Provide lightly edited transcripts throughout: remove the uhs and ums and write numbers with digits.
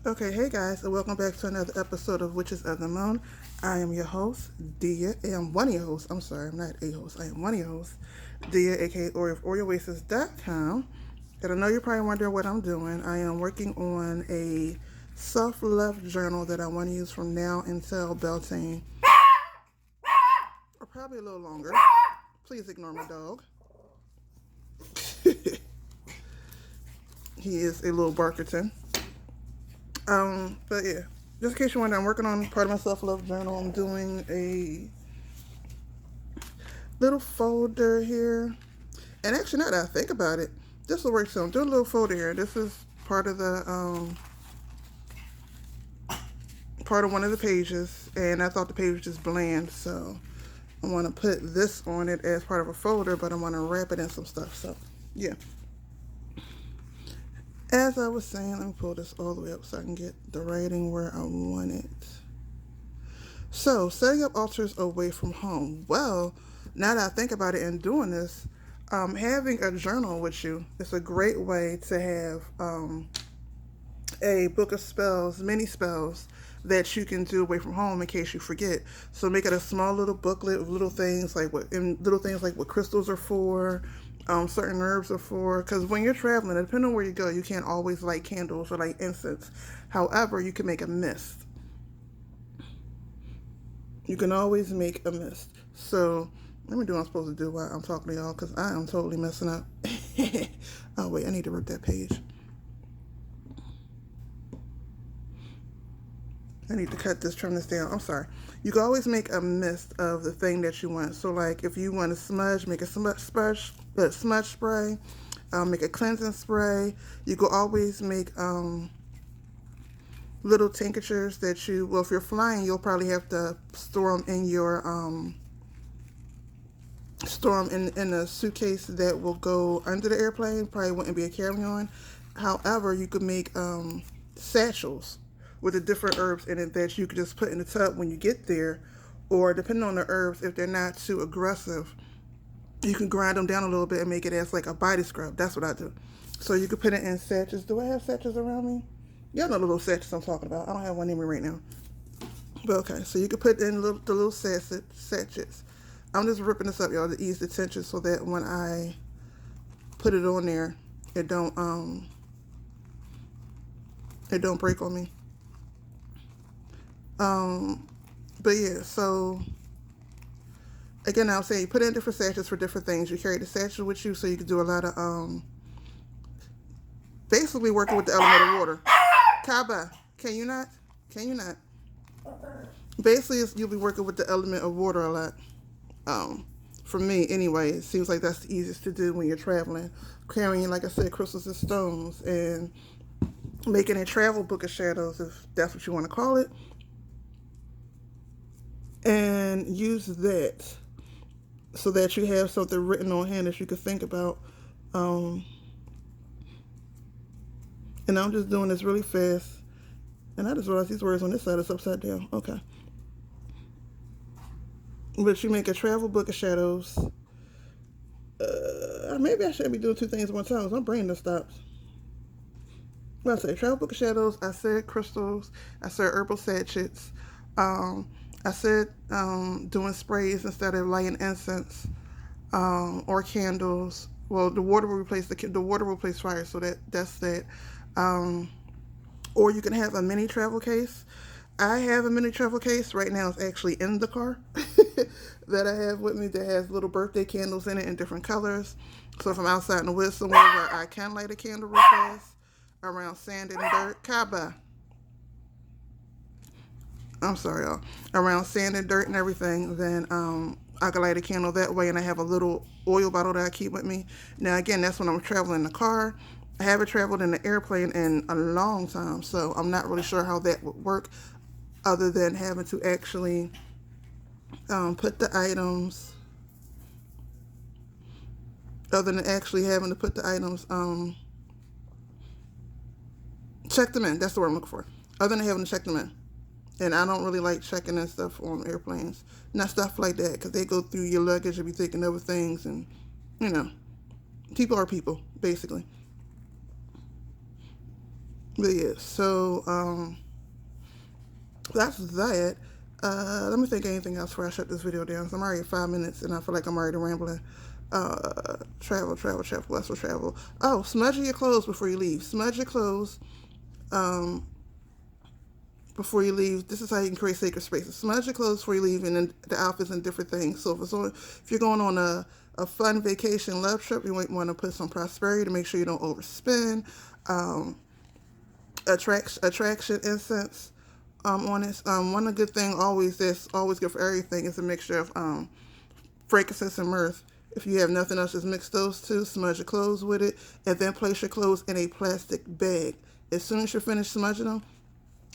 Okay, hey guys, and welcome back to another episode of Witches of the Moon. I am your host, Dia. I am one of your hosts. I'm sorry, I'm not a host. I am one of your hosts, Dia, aka Ori of OrioOasis.com. And I know you're probably wondering what I'm doing. I am working on a self-love journal that I want to use from now until Beltane, or probably a little longer. Please ignore my dog. He is a little Barkerton. But yeah, just in case you're wondering, I'm working on part of my self-love journal. I'm doing a little folder here. And actually, now that I think about it, this will work too. I'm doing a little folder here. This is part of the part of one of the pages, and I thought the page was just bland, so I want to put this on it as part of a folder, but I want to wrap it in some stuff. So yeah, as I was saying, let me pull this all the way up so I can get the writing where I want it. So, setting up altars away from home. Well, now that I think about it and doing this, having a journal with you is a great way to have a book of spells, many spells that you can do away from home in case you forget. So make it a small little booklet of little things like what crystals are for, certain herbs are for. Because when you're traveling, depending on where you go, you can't always light candles or light incense. However, you can make a mist. You can always make a mist. So let me do what I'm supposed to do while I'm talking to y'all because I am totally messing up. Oh wait, I need to rip that page. I need to trim this down. I'm sorry. You can always make a mist of the thing that you want. So like if you want to smudge, make a smudge spray, make a cleansing spray. You can always make little tinctures that if you're flying, you'll probably have to store them in your store them in a suitcase that will go under the airplane. Probably wouldn't be a carry-on. However, you could make satchels with the different herbs in it that you could just put in the tub when you get there, or depending on the herbs, if they're not too aggressive, you can grind them down a little bit and make it as like a body scrub. That's what I do. So you could put it in sachets. Do I have sachets around me? Y'all know the little sachets I'm talking about. I don't have one in me right now. But okay, so you can put in the little sachets. I'm just ripping this up, y'all, to ease the tension so that when I put it on there, it don't break on me. But yeah, so again, I'll say you put in different sachets for different things. You carry the sachet with you so you can do a lot of basically working with the element of water. Kaba, can you not? Can you not? Basically, you'll be working with the element of water a lot. For me, anyway, it seems like that's the easiest to do when you're traveling. Carrying, like I said, crystals and stones, and making a travel book of shadows, if that's what you want to call it. And use that so that you have something written on hand that you can think about. And I'm just doing this really fast. And I just realized these words on this side is upside down. Okay. But you make a travel book of shadows. Maybe I shouldn't be doing two things at one time. My brain just stops. Well, I said travel book of shadows. I said crystals. I said herbal sachets. I said doing sprays instead of lighting incense or candles. Well, the water will replace fire, so that's that. Or you can have a mini travel case. I have a mini travel case right now. It's actually in the car that I have with me that has little birthday candles in it in different colors. So if I'm outside in the woods somewhere where I can light a candle real fast around sand and dirt, Kaba. I'm sorry, y'all. Around sand and dirt and everything, then I can light a candle that way, and I have a little oil bottle that I keep with me. Now, again, that's when I'm traveling in the car. I haven't traveled in the airplane in a long time, so I'm not really sure how that would work other than having to actually put the items, check them in. That's the word I'm looking for. Other than having to check them in. And I don't really like checking in stuff on airplanes. Not stuff like that, because they go through your luggage and be thinking other things. And, people are people, basically. But yeah, so that's that. Let me think of anything else before I shut this video down. So I'm already at 5 minutes and I feel like I'm already rambling. Travel, travel, travel, westward travel. Oh, smudging your clothes before you leave. Smudge your clothes um, before you leave. This is how you can create sacred spaces. Smudge your clothes before you leave, and then the outfits and different things. So if you're going on a fun vacation love trip, you might want to put some prosperity to make sure you don't overspend. Um, attraction incense on it. One good thing always that's always good for everything is a mixture of frankincense and myrrh. If you have nothing else, just mix those two, smudge your clothes with it, and then place your clothes in a plastic bag. As soon as you're finished smudging them,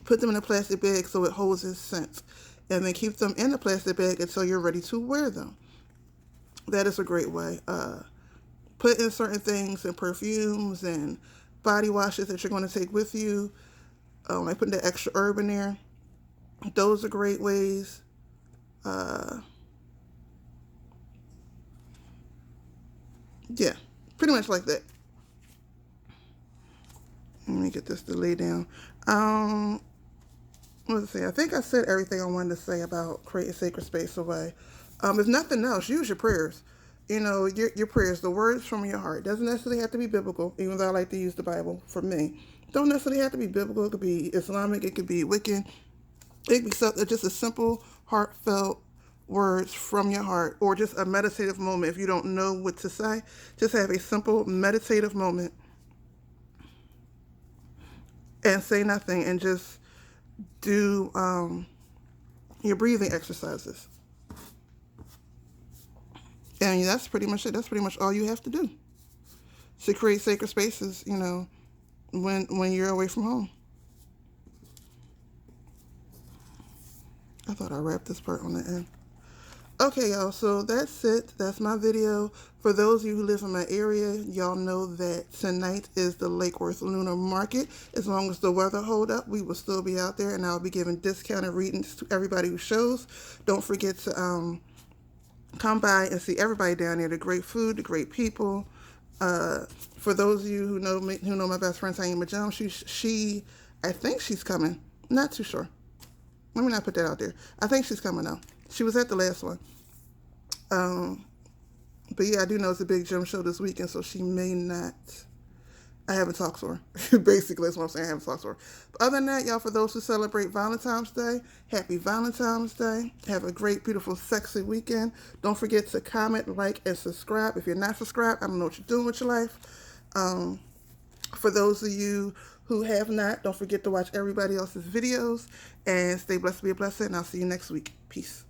put them in a plastic bag so it holds its scent. And then keep them in the plastic bag until you're ready to wear them. That is a great way. Put in certain things and perfumes and body washes that you're going to take with you. Like putting the extra herb in there. Those are great ways. Yeah, pretty much like that. Let me get this to lay down. Let's see. I think I said everything I wanted to say about creating sacred space away. If nothing else, use your prayers. You know, your prayers, the words from your heart. Doesn't necessarily have to be biblical, even though I like to use the Bible for me. Don't necessarily have to be biblical. It could be Islamic. It could be Wiccan. It could be something, just a simple, heartfelt words from your heart, or just a meditative moment. If you don't know what to say, just have a simple meditative moment and say nothing, and just do your breathing exercises. And that's pretty much it. That's pretty much all you have to do to create sacred spaces, you know, when you're away from home. I thought I wrapped this part on the end. Okay, y'all, so that's it. That's my video. For those of you who live in my area, y'all know that tonight is the Lake Worth Lunar Market. As long as the weather hold up, we will still be out there, and I'll be giving discounted readings to everybody who shows. Don't forget to come by and see everybody down there. The great food, the great people. For those of you who know me, who know my best friend Tanya Jones, she, I think she's coming. Not too sure. Let me not put that out there. I think she's coming though. She was at the last one. Um, but yeah, I do know it's a big gym show this weekend, so she may not. I haven't talked to her. Basically, that's what I'm saying. I haven't talked to her. But other than that, y'all, for those who celebrate Valentine's Day, happy Valentine's Day. Have a great, beautiful, sexy weekend. Don't forget to comment, like, and subscribe. If you're not subscribed, I don't know what you're doing with your life. For those of you who have not, don't forget to watch everybody else's videos. And stay blessed, be a blessing, and I'll see you next week. Peace.